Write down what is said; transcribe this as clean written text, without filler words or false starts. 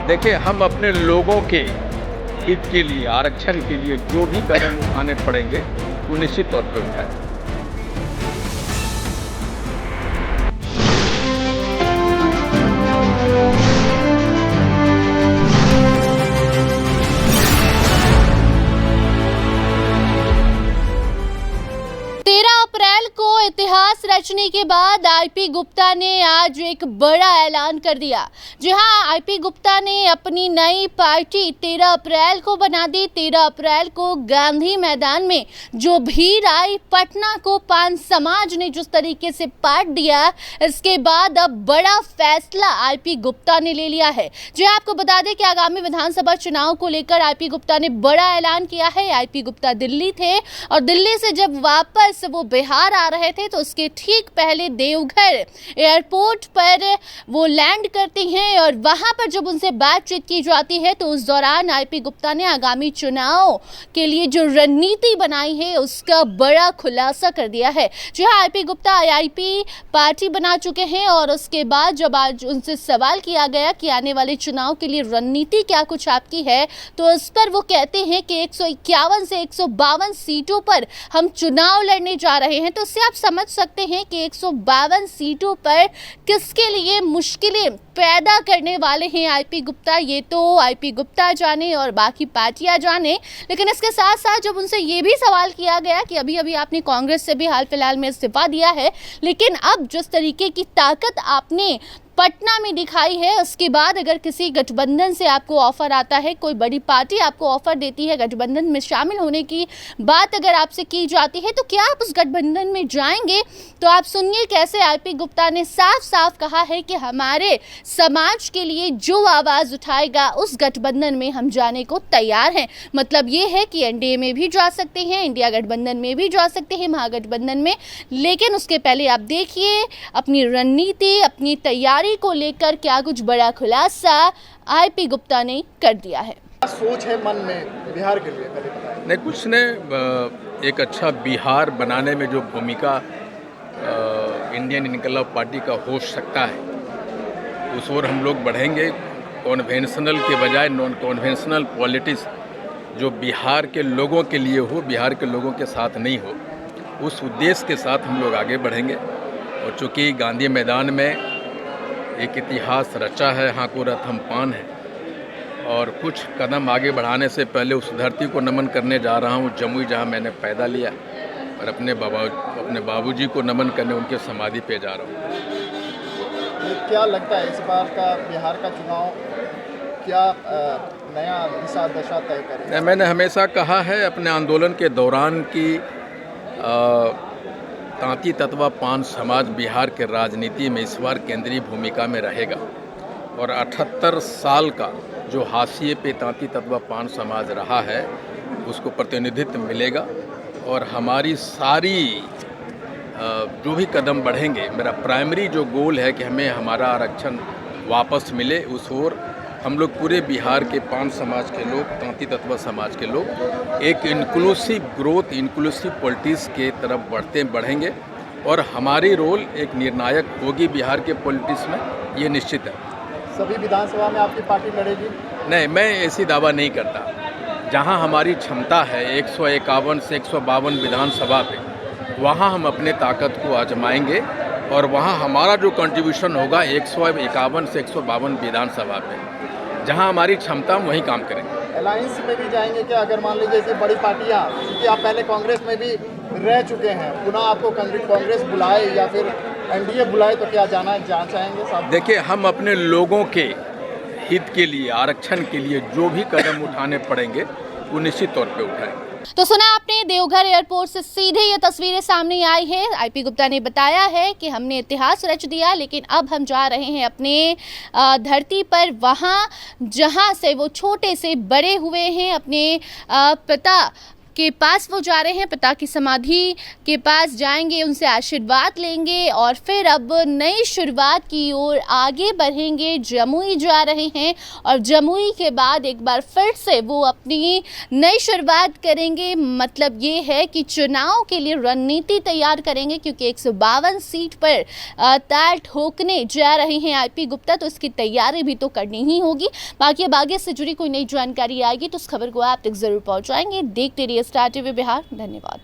देखिए, हम अपने लोगों के हित के लिए, आरक्षण के लिए जो भी कदम उठाने पड़ेंगे वो निश्चित तौर पर उठाएं। अप्रैल को इतिहास रचने के बाद आईपी गुप्ता ने आज एक बड़ा ऐलान कर दिया। जी हां, आईपी गुप्ता ने अपनी नई पार्टी 13 अप्रैल को बना दी। 13 अप्रैल को गांधी मैदान में जो भीड़ आई, पटना को पान समाज ने जिस तरीके से पाट दिया, इसके बाद अब बड़ा फैसला आईपी गुप्ता ने ले लिया है। जी आपको बता दें कि आगामी विधानसभा चुनाव को लेकर आईपी गुप्ता ने बड़ा ऐलान किया है। आईपी गुप्ता दिल्ली थे और दिल्ली से जब वापस वो बिहार आ रहे थे तो उसके ठीक पहले देवघर एयरपोर्ट पर वो लैंड करती हैं और वहां पर जब उनसे बातचीत की जाती है तो उस दौरान आईपी गुप्ता ने आगामी चुनाव के लिए जो रणनीति बनाई है उसका बड़ा खुलासा कर दिया है। जी हाँ, आईपी गुप्ता आईपी पार्टी बना चुके हैं और उसके बाद जब आज उनसे सवाल किया गया कि आने वाले चुनाव के लिए रणनीति क्या कुछ आपकी है, तो इस पर वो कहते हैं कि 151 से 152 सीटों पर हम चुनाव लड़ने जा रहे हैं। तो इससे आप समझ सकते हैं कि 152 सीटों पर किसके लिए मुश्किलें पैदा करने वाले हैं आईपी गुप्ता। ये तो आईपी गुप्ता जाने और बाकी पार्टियां जाने। लेकिन इसके साथ साथ जब उनसे ये भी सवाल किया गया कि अभी अभी आपने कांग्रेस से भी हाल फिलहाल में इस्तीफा दिया है, लेकिन अब जिस तरीके की ताकत आपने पटना में दिखाई है, उसके बाद अगर किसी गठबंधन से आपको ऑफर आता है, कोई बड़ी पार्टी आपको ऑफर देती है, गठबंधन में शामिल होने की बात अगर आपसे की जाती है, तो क्या आप उस गठबंधन में जाएंगे? तो आप सुनिए कैसे आईपी गुप्ता ने साफ साफ कहा है कि हमारे समाज के लिए जो आवाज उठाएगा उस गठबंधन में हम जाने को तैयार हैं। मतलब ये है कि एनडीए में भी जा सकते हैं, इंडिया गठबंधन में भी जा सकते हैं, महागठबंधन में। लेकिन उसके पहले आप देखिए अपनी रणनीति, अपनी तैयारी को लेकर क्या कुछ बड़ा खुलासा आईपी गुप्ता ने कर दिया है। क्या सोच है मन में बिहार के लिए, पहले बताएं। नहीं, कुछ ने एक अच्छा बिहार बनाने में जो भूमिका इंडियन इनकलाब पार्टी का हो सकता है, उस ओर हम लोग बढ़ेंगे। कॉन्वेंशनल के बजाय नॉन कॉन्वेंशनल पॉलिटिक्स जो बिहार के लोगों के लिए हो, बिहार के लोगों के साथ नहीं हो, उस उद्देश्य के साथ हम लोग आगे बढ़ेंगे। और चूँकि गांधी मैदान में एक इतिहास रचा है, हाँ को रथ हम पान है, और कुछ कदम आगे बढ़ाने से पहले उस धरती को नमन करने जा रहा हूँ, जमुई जहाँ मैंने पैदा लिया, और अपने बाबूजी को नमन करने उनके समाधि पे जा रहा हूँ। क्या लगता है इस बार का बिहार का चुनाव क्या नया दिशा दशा तय करेगा? मैंने हमेशा कहा है अपने आंदोलन के दौरान कि तांती तत्वा पान समाज बिहार के राजनीति में इस बार केंद्रीय भूमिका में रहेगा, और 78 साल का जो हाशिए पे तांती तत्वा पान समाज रहा है उसको प्रतिनिधित्व मिलेगा। और हमारी सारी जो भी कदम बढ़ेंगे, मेरा प्राइमरी जो गोल है कि हमें हमारा आरक्षण वापस मिले, उस ओर हम लोग पूरे बिहार के पान समाज के लोग, तांती तत्वा समाज के लोग एक इंक्लूसिव ग्रोथ, इंक्लूसिव पॉलिटिक्स के तरफ बढ़ेंगे, और हमारी रोल एक निर्णायक होगी बिहार के पॉलिटिक्स में, ये निश्चित है। सभी विधानसभा में आपकी पार्टी लड़ेगी? नहीं, मैं ऐसी दावा नहीं करता। जहां हमारी क्षमता है 151 से 152 विधानसभा पे, वहां हम अपने ताकत को आजमाएंगे, और वहां हमारा जो कंट्रीब्यूशन होगा 151 से 152 विधानसभा पे, जहां हमारी क्षमता हम वहीं काम करेंगे। अलायंस में भी जाएंगे क्या? अगर मान लीजिए ऐसी बड़ी पार्टियां, क्योंकि आप पहले कांग्रेस में भी रह चुके हैं, पुनः आपको कांग्रेस बुलाए या फिर एनडीए बुलाए तो क्या जाना चाहेंगे साहब? देखिए, हम अपने लोगों के हित के लिए, आरक्षण के लिए जो भी कदम उठाने पड़ेंगे वो निश्चित तौर पे उठाएंगे। तो सुना आपने, देवघर एयरपोर्ट से सीधे ये तस्वीरें सामने आई है। आईपी गुप्ता ने बताया है कि हमने इतिहास रच दिया, लेकिन अब हम जा रहे हैं अपने धरती पर, वहाँ जहाँ से वो छोटे से बड़े हुए हैं, अपने पिता के पास वो जा रहे हैं, पिता की समाधि के पास जाएंगे, उनसे आशीर्वाद लेंगे और फिर अब नई शुरुआत की ओर आगे बढ़ेंगे। जमुई जा रहे हैं और जमुई के बाद एक बार फिर से वो अपनी नई शुरुआत करेंगे। मतलब ये है कि चुनाव के लिए रणनीति तैयार करेंगे, क्योंकि 152 सीट पर ताल ठोकने जा रहे हैं आईपी गुप्ता, तो इसकी तैयारी भी तो करनी ही होगी। बाकी अब आगे से जुड़ी कोई नई जानकारी आएगी तो उस खबर को आप तक जरूर पहुंचाएंगे। देखते रहिए स्टार टीवी बिहार। धन्यवाद।